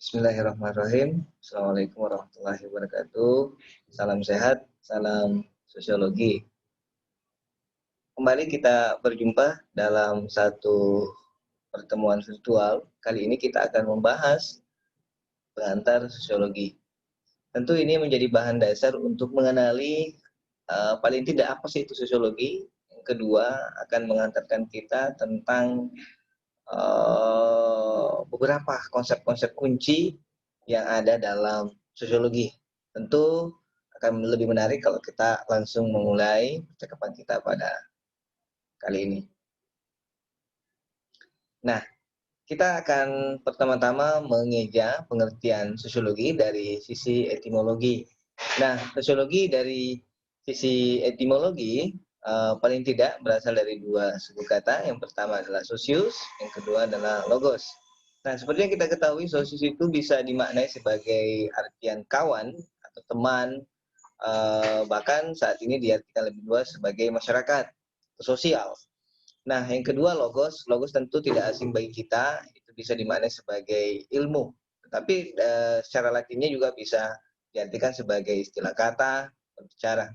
Bismillahirrahmanirrahim. Assalamualaikum warahmatullahi wabarakatuh. Salam sehat, salam sosiologi. Kembali kita berjumpa dalam satu pertemuan virtual. Kali ini kita akan membahas pengantar sosiologi. Tentu ini menjadi bahan dasar untuk mengenali paling tidak apa sih itu sosiologi. Yang kedua akan mengantarkan kita tentang beberapa konsep-konsep kunci yang ada dalam sosiologi. Tentu akan lebih menarik kalau kita langsung memulai percakapan kita pada kali ini. Nah, kita akan pertama-tama mengeja pengertian sosiologi dari sisi etimologi. Nah, sosiologi dari sisi etimologi paling tidak berasal dari dua suku kata. Yang pertama adalah sosius, yang kedua adalah logos. Nah, seperti yang kita ketahui, sosius itu bisa dimaknai sebagai artian kawan atau teman, bahkan saat ini diartikan lebih luas sebagai masyarakat, sosial. Nah, yang kedua logos. Logos tentu tidak asing bagi kita, itu bisa dimaknai sebagai ilmu. Tetapi secara latinnya juga bisa diartikan sebagai istilah kata, berbicara.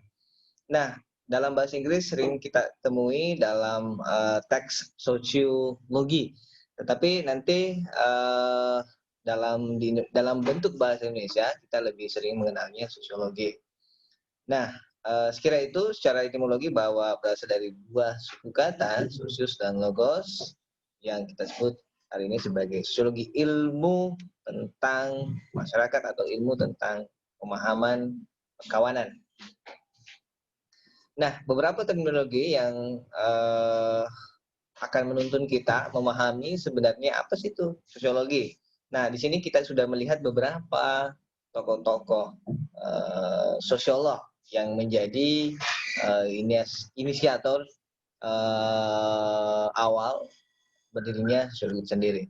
Nah, dalam bahasa Inggris sering kita temui dalam teks sosiologi. Tetapi nanti dalam bentuk bahasa Indonesia kita lebih sering mengenalnya sosiologi. Nah, sekira itu secara etimologi bahwa berasal dari dua suku kata, sosius dan logos, yang kita sebut hari ini sebagai sosiologi, ilmu tentang masyarakat atau ilmu tentang pemahaman perkawanan. Nah, beberapa terminologi yang akan menuntun kita memahami sebenarnya apa sih itu sosiologi. Nah, di sini kita sudah melihat beberapa tokoh-tokoh sosiolog yang menjadi inisiator awal berdirinya sosiologi sendiri.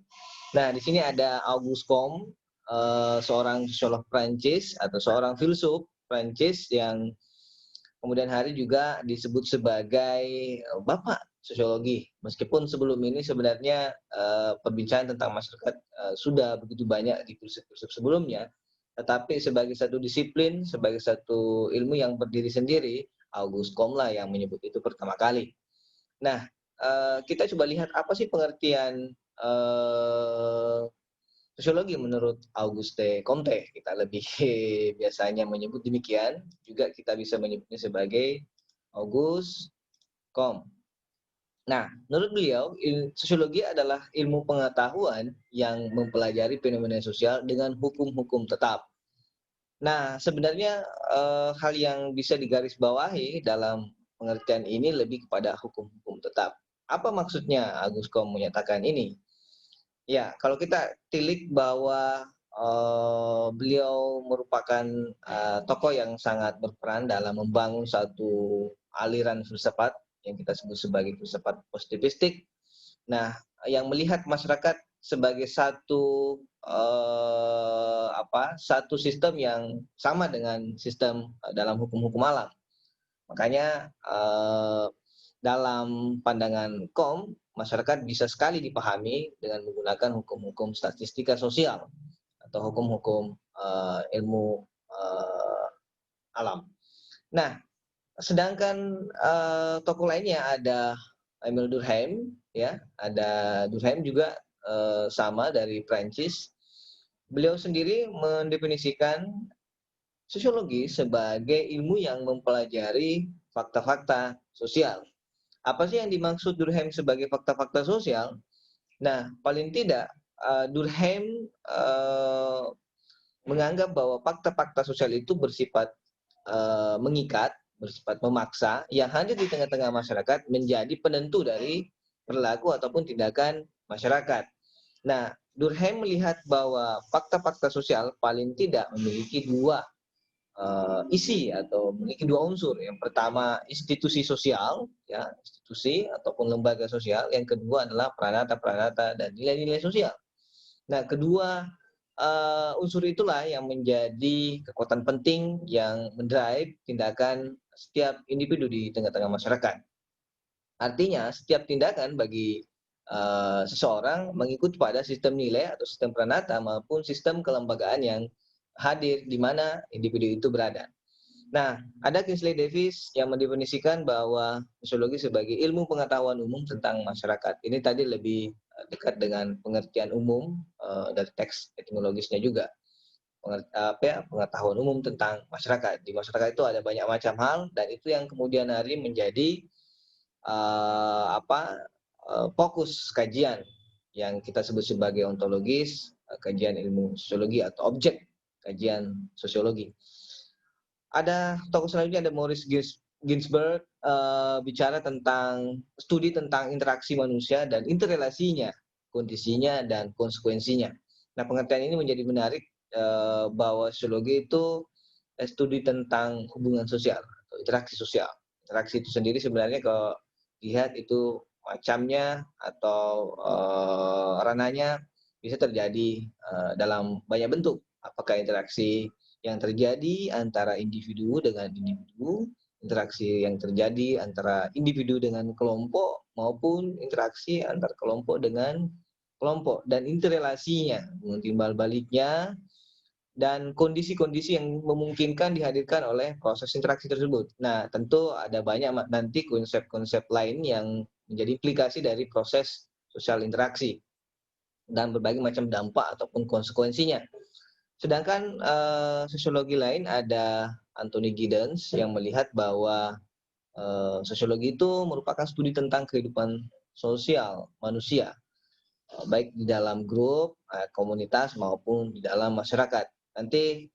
Nah, di sini ada Auguste Comte, seorang sosiolog Prancis atau seorang filsuf Prancis yang kemudian hari juga disebut sebagai bapak sosiologi. Meskipun sebelum ini sebenarnya perbincangan tentang masyarakat sudah begitu banyak di filsuf-filsuf sebelumnya, tetapi sebagai satu disiplin, sebagai satu ilmu yang berdiri sendiri, Auguste Comte lah yang menyebut itu pertama kali. Nah, kita coba lihat apa sih pengertian sosiologi menurut Auguste Comte. Kita lebih biasanya menyebut demikian, juga kita bisa menyebutnya sebagai Auguste Comte. Nah, menurut beliau, sosiologi adalah ilmu pengetahuan yang mempelajari fenomena sosial dengan hukum-hukum tetap. Nah, sebenarnya hal yang bisa digarisbawahi dalam pengertian ini lebih kepada hukum-hukum tetap. Apa maksudnya Auguste Comte menyatakan ini? Ya, kalau kita tilik bahwa beliau merupakan tokoh yang sangat berperan dalam membangun satu aliran filsafat yang kita sebut sebagai filsafat positivistik. Nah, yang melihat masyarakat sebagai satu satu sistem yang sama dengan sistem dalam hukum-hukum alam. Makanya dalam pandangan Comte, masyarakat bisa sekali dipahami dengan menggunakan hukum-hukum statistika sosial atau hukum-hukum ilmu alam. Nah, sedangkan tokoh lainnya ada Emile Durkheim, ya, ada Durkheim juga sama dari Prancis. Beliau sendiri mendefinisikan sosiologi sebagai ilmu yang mempelajari fakta-fakta sosial. Apa sih yang dimaksud Durkheim sebagai fakta-fakta sosial? Nah, paling tidak Durkheim menganggap bahwa fakta-fakta sosial itu bersifat mengikat, bersifat memaksa, yang hadir di tengah-tengah masyarakat menjadi penentu dari perilaku ataupun tindakan masyarakat. Nah, Durkheim melihat bahwa fakta-fakta sosial paling tidak memiliki dua isi atau memiliki dua unsur. Yang pertama institusi sosial, ya, institusi ataupun lembaga sosial. Yang kedua adalah peranata-peranata dan nilai-nilai sosial. Nah, kedua unsur itulah yang menjadi kekuatan penting yang mendrive tindakan setiap individu di tengah-tengah masyarakat. Artinya, setiap tindakan bagi seseorang mengikut pada sistem nilai atau sistem pranata maupun sistem kelembagaan yang hadir di mana individu itu berada. Nah, ada Kingsley Davis yang mendefinisikan bahwa sosiologi sebagai ilmu pengetahuan umum tentang masyarakat. Ini tadi lebih dekat dengan pengertian umum dari teks etimologisnya juga. Pengetahuan umum tentang masyarakat. Di masyarakat itu ada banyak macam hal dan itu yang kemudian hari menjadi fokus kajian yang kita sebut sebagai ontologis, kajian ilmu sosiologi atau objek kajian sosiologi. Ada tokoh selanjutnya, ada Maurice Ginsberg, bicara tentang studi tentang interaksi manusia dan interrelasinya, kondisinya dan konsekuensinya. Nah, pengertian ini menjadi menarik bahwa sosiologi itu studi tentang hubungan sosial atau interaksi sosial. Interaksi itu sendiri sebenarnya kalau lihat itu macamnya atau ranahnya bisa terjadi dalam banyak bentuk. Apakah interaksi yang terjadi antara individu dengan individu, interaksi yang terjadi antara individu dengan kelompok, maupun interaksi antar kelompok dengan kelompok, dan interrelasinya, timbal baliknya, dan kondisi-kondisi yang memungkinkan dihadirkan oleh proses interaksi tersebut. Nah, tentu ada banyak nanti konsep-konsep lain yang menjadi implikasi dari proses sosial interaksi dan berbagai macam dampak ataupun konsekuensinya. Sedangkan sosiologi lain ada Anthony Giddens yang melihat bahwa sosiologi itu merupakan studi tentang kehidupan sosial manusia, baik di dalam grup, komunitas maupun di dalam masyarakat. Nanti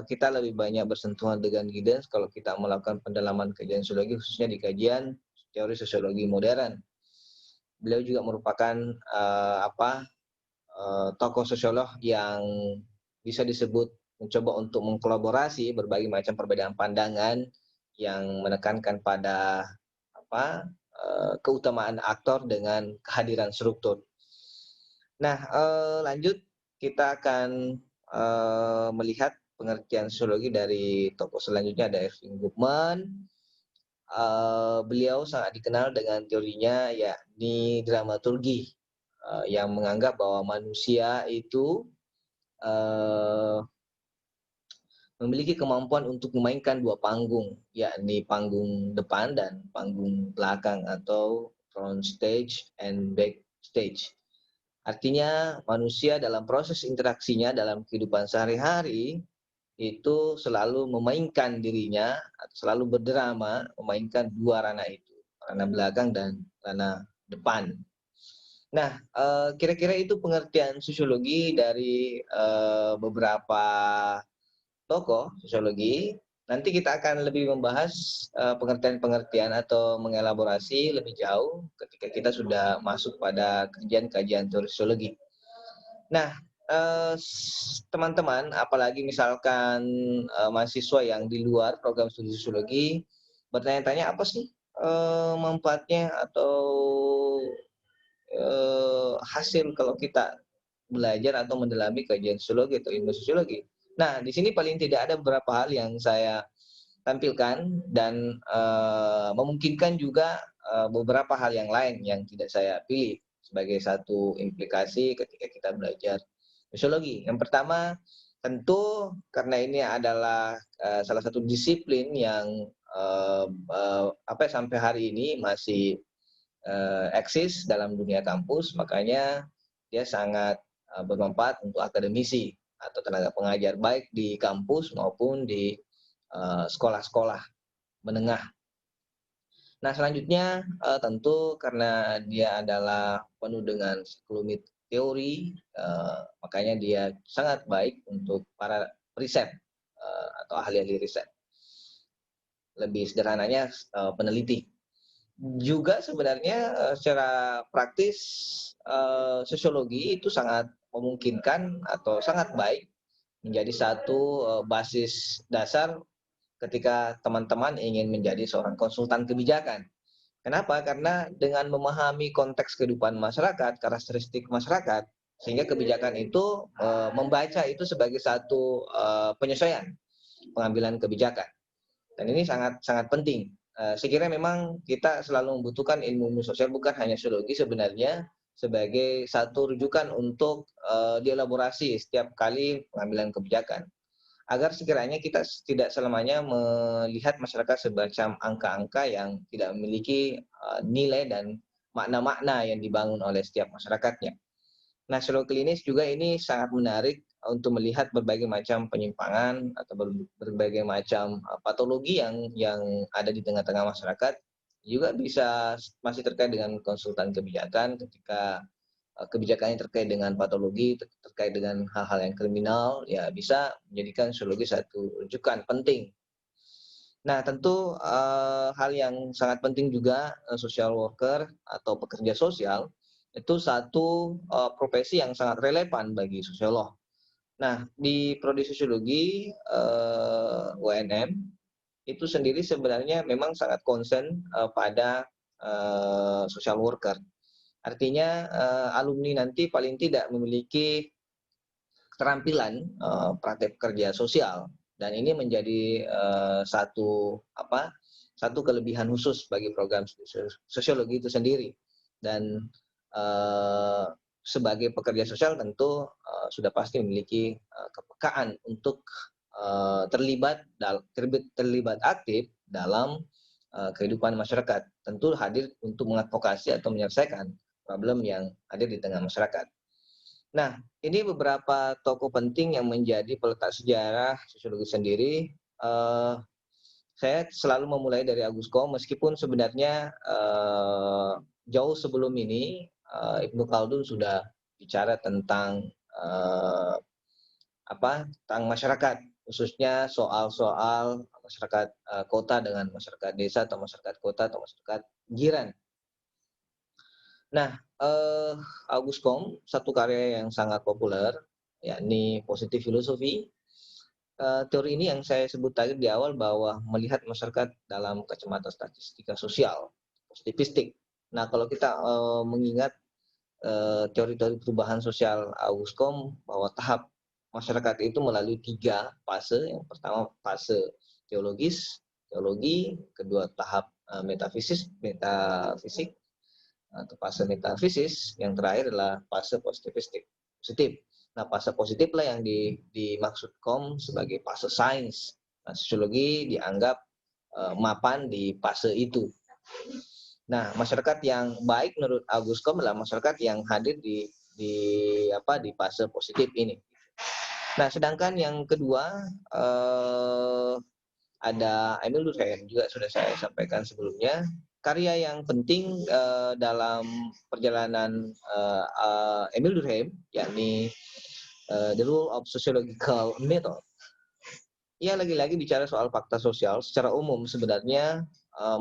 kita lebih banyak bersentuhan dengan Giddens kalau kita melakukan pendalaman kajian sosiologi, khususnya di kajian teori sosiologi modern. Beliau juga merupakan tokoh sosiolog yang bisa disebut mencoba untuk mengkolaborasi berbagai macam perbedaan pandangan yang menekankan pada keutamaan aktor dengan kehadiran struktur. Nah, lanjut kita akan melihat pengertian sosiologi dari tokoh selanjutnya, ada Erving Goffman. Beliau sangat dikenal dengan teorinya yakni dramaturgi, yang menganggap bahwa manusia itu memiliki kemampuan untuk memainkan dua panggung, yakni panggung depan dan panggung belakang atau front stage and back stage. Artinya manusia dalam proses interaksinya dalam kehidupan sehari-hari itu selalu memainkan dirinya, selalu berdrama memainkan dua ranah itu, ranah belakang dan ranah depan. Nah, kira-kira itu pengertian sosiologi dari beberapa tokoh sosiologi. Nanti kita akan lebih membahas pengertian-pengertian atau mengelaborasi lebih jauh ketika kita sudah masuk pada kajian-kajian teori sosiologi. Nah, teman-teman, apalagi misalkan mahasiswa yang di luar program studi sosiologi bertanya-tanya apa sih manfaatnya atau hasil kalau kita belajar atau mendalami kajian sosiologi atau ilmu sosiologi. Nah, di sini paling tidak ada beberapa hal yang saya tampilkan dan memungkinkan juga beberapa hal yang lain yang tidak saya pilih sebagai satu implikasi ketika kita belajar sosiologi. Yang pertama, tentu karena ini adalah salah satu disiplin yang sampai hari ini masih eksis dalam dunia kampus, makanya dia sangat bermanfaat untuk akademisi atau tenaga pengajar baik di kampus maupun di sekolah-sekolah menengah. Nah, selanjutnya tentu karena dia adalah penuh dengan sekelumit teori, makanya dia sangat baik untuk para riset atau ahli-ahli riset. Lebih sederhananya peneliti. Juga sebenarnya secara praktis sosiologi itu sangat memungkinkan atau sangat baik menjadi satu basis dasar ketika teman-teman ingin menjadi seorang konsultan kebijakan. Kenapa? Karena dengan memahami konteks kehidupan masyarakat, karakteristik masyarakat, sehingga kebijakan itu membaca itu sebagai satu penyesuaian pengambilan kebijakan. Dan ini sangat sangat penting. Saya kira memang kita selalu membutuhkan ilmu sosial, bukan hanya sosiologi sebenarnya, sebagai satu rujukan untuk dielaborasi setiap kali pengambilan kebijakan. Agar sekiranya kita tidak selamanya melihat masyarakat semacam angka-angka yang tidak memiliki nilai dan makna-makna yang dibangun oleh setiap masyarakatnya. Nah, secara klinis juga ini sangat menarik untuk melihat berbagai macam penyimpangan atau berbagai macam patologi yang ada di tengah-tengah masyarakat. Juga bisa masih terkait dengan konsultan kebijakan ketika kebijakannya terkait dengan patologi, terkait dengan hal-hal yang kriminal, ya bisa menjadikan sosiologi satu rujukan penting. Nah, tentu hal yang sangat penting juga social worker atau pekerja sosial itu satu profesi yang sangat relevan bagi sosiolog. Nah, di prodi sosiologi UNM itu sendiri sebenarnya memang sangat concern pada social worker. Artinya alumni nanti paling tidak memiliki keterampilan praktek kerja sosial, dan ini menjadi satu kelebihan khusus bagi program sosiologi itu sendiri. Dan sebagai pekerja sosial tentu sudah pasti memiliki kepekaan untuk terlibat aktif dalam kehidupan masyarakat. Tentu hadir untuk mengadvokasi atau menyelesaikan problem yang ada di tengah masyarakat. Nah, ini beberapa tokoh penting yang menjadi peletak sejarah sosiologi sendiri. Saya selalu memulai dari Auguste Comte, meskipun sebenarnya jauh sebelum ini Ibnu Khaldun sudah bicara tentang tentang masyarakat, khususnya soal-soal masyarakat kota dengan masyarakat desa atau masyarakat kota atau masyarakat jiran. Nah, Auguste Comte, satu karya yang sangat populer, yakni Positif Filosofi. Teori ini yang saya sebut tadi di awal bahwa melihat masyarakat dalam kacamata statistika sosial, positivistik. Nah, kalau kita mengingat teori-teori perubahan sosial Auguste Comte, bahwa tahap masyarakat itu melalui 3 fase. Yang pertama fase teologi, kedua tahap metafisik, atau fase metafisis, yang terakhir adalah fase positivistik, positif. Nah, fase positif lah yang dimaksud sebagai fase sains. Nah, sosiologi dianggap mapan di fase itu. Nah, masyarakat yang baik menurut Auguste Comte adalah masyarakat yang hadir di fase positif ini. Nah, sedangkan yang kedua ada Emile Durkheim, juga sudah saya sampaikan sebelumnya. Karya yang penting dalam perjalanan Emile Durkheim, yakni The Rule of Sociological Method. Ia lagi-lagi bicara soal fakta sosial secara umum. Sebenarnya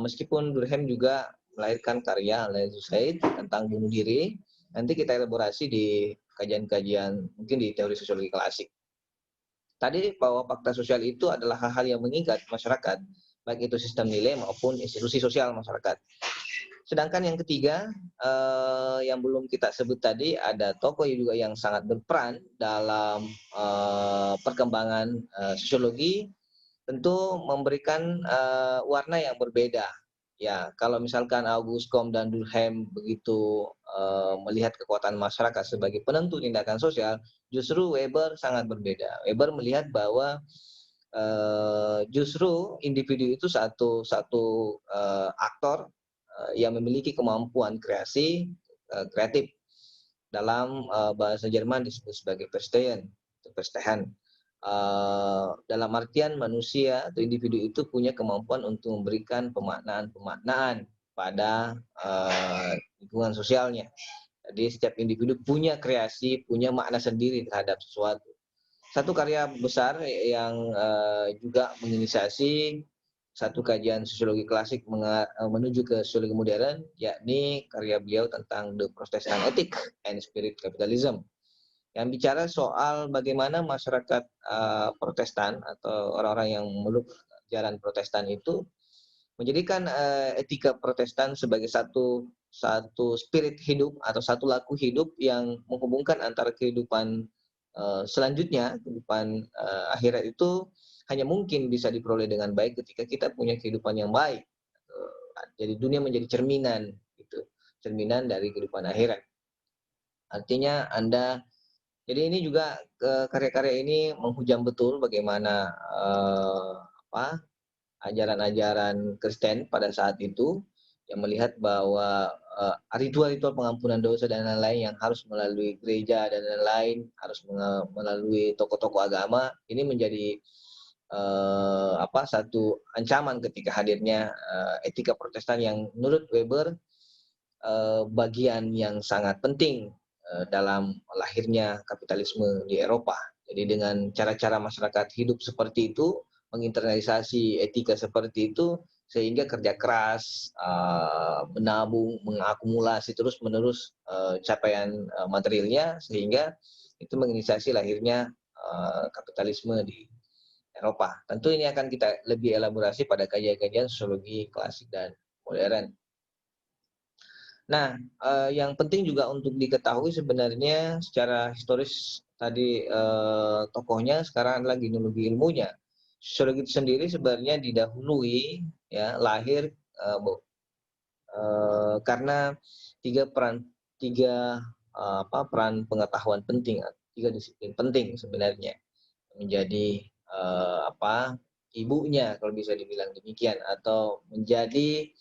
meskipun Durkheim juga melahirkan karya Suicide tentang bunuh diri, nanti kita elaborasi di kajian-kajian mungkin di teori sosiologi klasik. Tadi bahwa fakta sosial itu adalah hal-hal yang mengikat masyarakat, baik itu sistem nilai maupun institusi sosial masyarakat. Sedangkan yang ketiga, yang belum kita sebut tadi, ada tokoh juga yang sangat berperan dalam perkembangan sosiologi, tentu memberikan warna yang berbeda. Ya, kalau misalkan Auguste Comte dan Durkheim begitu melihat kekuatan masyarakat sebagai penentu tindakan sosial, justru Weber sangat berbeda. Weber melihat bahwa justru individu itu satu aktor yang memiliki kemampuan kreatif. Dalam bahasa Jerman disebut sebagai Verstehen. Dalam artian manusia atau individu itu punya kemampuan untuk memberikan pemaknaan pada lingkungan sosialnya. Jadi setiap individu punya kreasi, punya makna sendiri terhadap sesuatu. Satu karya besar yang juga menginisiasi satu kajian sosiologi klasik menuju ke sosiologi modern, yakni karya beliau tentang The Protestant Ethic and Spirit Capitalism, yang bicara soal bagaimana masyarakat Protestan atau orang-orang yang memeluk jalan Protestan itu menjadikan etika Protestan sebagai satu spirit hidup atau satu laku hidup yang menghubungkan antara kehidupan selanjutnya, kehidupan akhirat itu hanya mungkin bisa diperoleh dengan baik ketika kita punya kehidupan yang baik. Jadi dunia menjadi cerminan dari kehidupan akhirat. Artinya jadi ini juga karya-karya ini menghujam betul bagaimana apa ajaran-ajaran Kristen pada saat itu, yang melihat bahwa ritual-ritual pengampunan dosa dan lain-lain yang harus melalui gereja dan lain-lain, harus melalui tokoh-tokoh agama, ini menjadi satu ancaman ketika hadirnya etika Protestan yang menurut Weber bagian yang sangat penting dalam lahirnya kapitalisme di Eropa. Jadi dengan cara-cara masyarakat hidup seperti itu, menginternalisasi etika seperti itu, sehingga kerja keras, menabung, mengakumulasi terus-menerus capaian materialnya, sehingga itu menginisiasi lahirnya kapitalisme di Eropa. Tentu ini akan kita lebih elaborasi pada kajian-kajian sosiologi klasik dan modern. Nah, yang penting juga untuk diketahui sebenarnya secara historis tadi tokohnya sekarang adalah genealogi ilmunya. Sosiologi itu sendiri sebenarnya didahului ya lahir karena tiga peran pengetahuan penting, tiga disiplin penting sebenarnya menjadi ibunya kalau bisa dibilang demikian, atau menjadi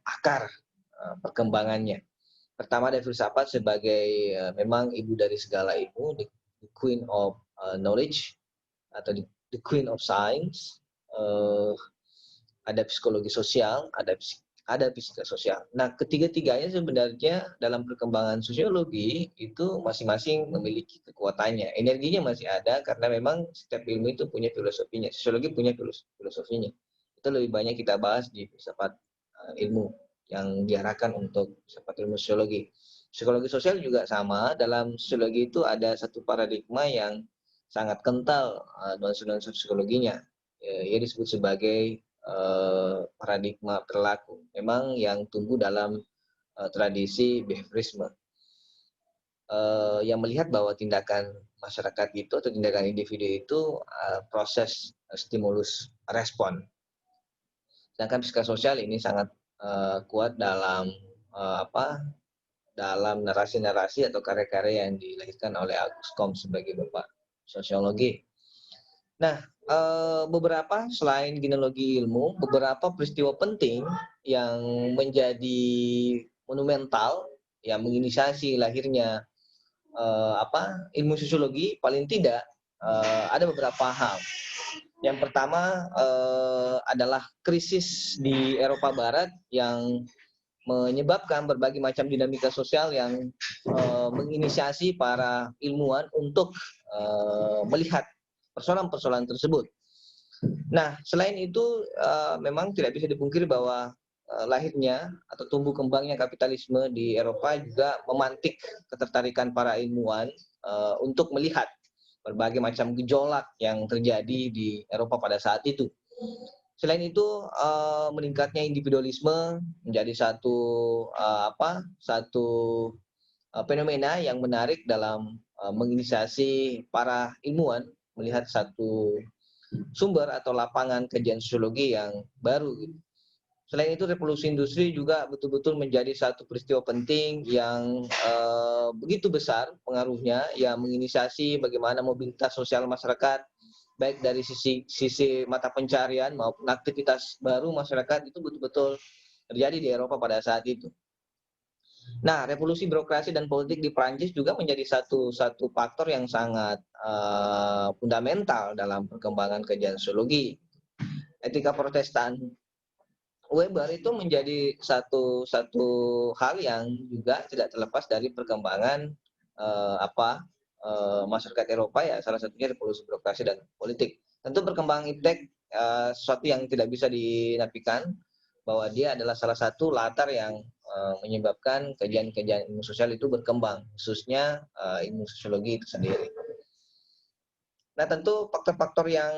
akar perkembangannya. Pertama ada filsafat sebagai memang ibu dari segala ilmu, the queen of knowledge atau the queen of science. Ada psikologi sosial, ada fisika sosial. Nah, ketiga-tiganya sebenarnya dalam perkembangan sosiologi itu masing-masing memiliki kekuatannya. Energinya masih ada karena memang setiap ilmu itu punya filosofinya. Sosiologi punya filosofinya. Itu lebih banyak kita bahas di filsafat ilmu yang diarahkan untuk filsafat ilmu sosiologi. Psikologi sosial juga sama. Dalam sosiologi itu ada satu paradigma yang sangat kental nuansa-nuansa psikologinya. Ia disebut sebagai paradigma perilaku. Memang yang tumbuh dalam tradisi behaviorisme. Yang melihat bahwa tindakan masyarakat itu atau tindakan individu itu proses stimulus respon. Sedangkan psikologi sosial ini sangat kuat dalam dalam narasi-narasi atau karya-karya yang dilahirkan oleh Auguste Comte sebagai bapak sosiologi. Nah, beberapa selain genealogi ilmu, beberapa peristiwa penting yang menjadi monumental yang menginisiasi lahirnya ilmu sosiologi, paling tidak ada beberapa hal. Yang pertama adalah krisis di Eropa Barat yang menyebabkan berbagai macam dinamika sosial yang menginisiasi para ilmuwan untuk melihat persoalan-persoalan tersebut. Nah, selain itu memang tidak bisa dipungkiri bahwa lahirnya atau tumbuh kembangnya kapitalisme di Eropa juga memantik ketertarikan para ilmuwan untuk melihat berbagai macam gejolak yang terjadi di Eropa pada saat itu. Selain itu, meningkatnya individualisme menjadi satu fenomena yang menarik dalam menginisiasi para ilmuwan melihat satu sumber atau lapangan kajian sosiologi yang baru. Selain itu, revolusi industri juga betul-betul menjadi satu peristiwa penting yang begitu besar pengaruhnya, yang menginisiasi bagaimana mobilitas sosial masyarakat, baik dari sisi mata pencarian maupun aktivitas baru masyarakat itu betul-betul terjadi di Eropa pada saat itu. Nah, revolusi birokrasi dan politik di Prancis juga menjadi satu faktor yang sangat fundamental dalam perkembangan kajian sosiologi. Etika Protestan Weber itu menjadi satu hal yang juga tidak terlepas dari perkembangan masyarakat Eropa, ya salah satunya revolusi birokrasi dan politik. Tentu perkembangan iptek sesuatu yang tidak bisa dinafikan bahwa dia adalah salah satu latar yang menyebabkan kajian-kajian ilmu sosial itu berkembang, khususnya ilmu sosiologi itu sendiri. Nah, tentu faktor-faktor yang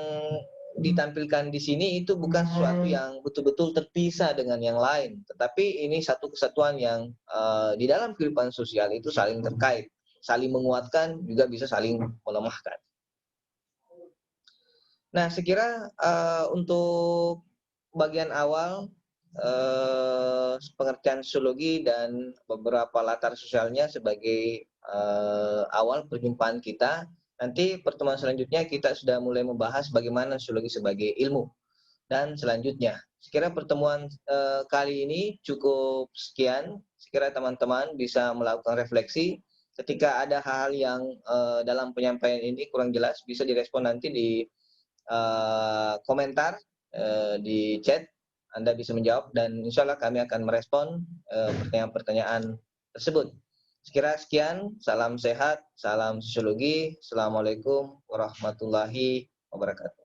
ditampilkan di sini itu bukan sesuatu yang betul-betul terpisah dengan yang lain, tetapi ini satu kesatuan yang di dalam kehidupan sosial itu saling terkait, saling menguatkan, juga bisa saling melemahkan. Nah, sekira untuk bagian awal pengertian sosiologi dan beberapa latar sosialnya sebagai awal perjumpaan kita. Nanti pertemuan selanjutnya kita sudah mulai membahas bagaimana sosiologi sebagai ilmu dan selanjutnya. Sekira pertemuan kali ini cukup sekian. Sekira teman-teman bisa melakukan refleksi. Ketika ada hal-hal yang dalam penyampaian ini kurang jelas, bisa direspon nanti di komentar di chat. Anda bisa menjawab dan insya Allah kami akan merespon pertanyaan-pertanyaan tersebut. Sekira sekian, salam sehat, salam sosiologi. Assalamualaikum warahmatullahi wabarakatuh.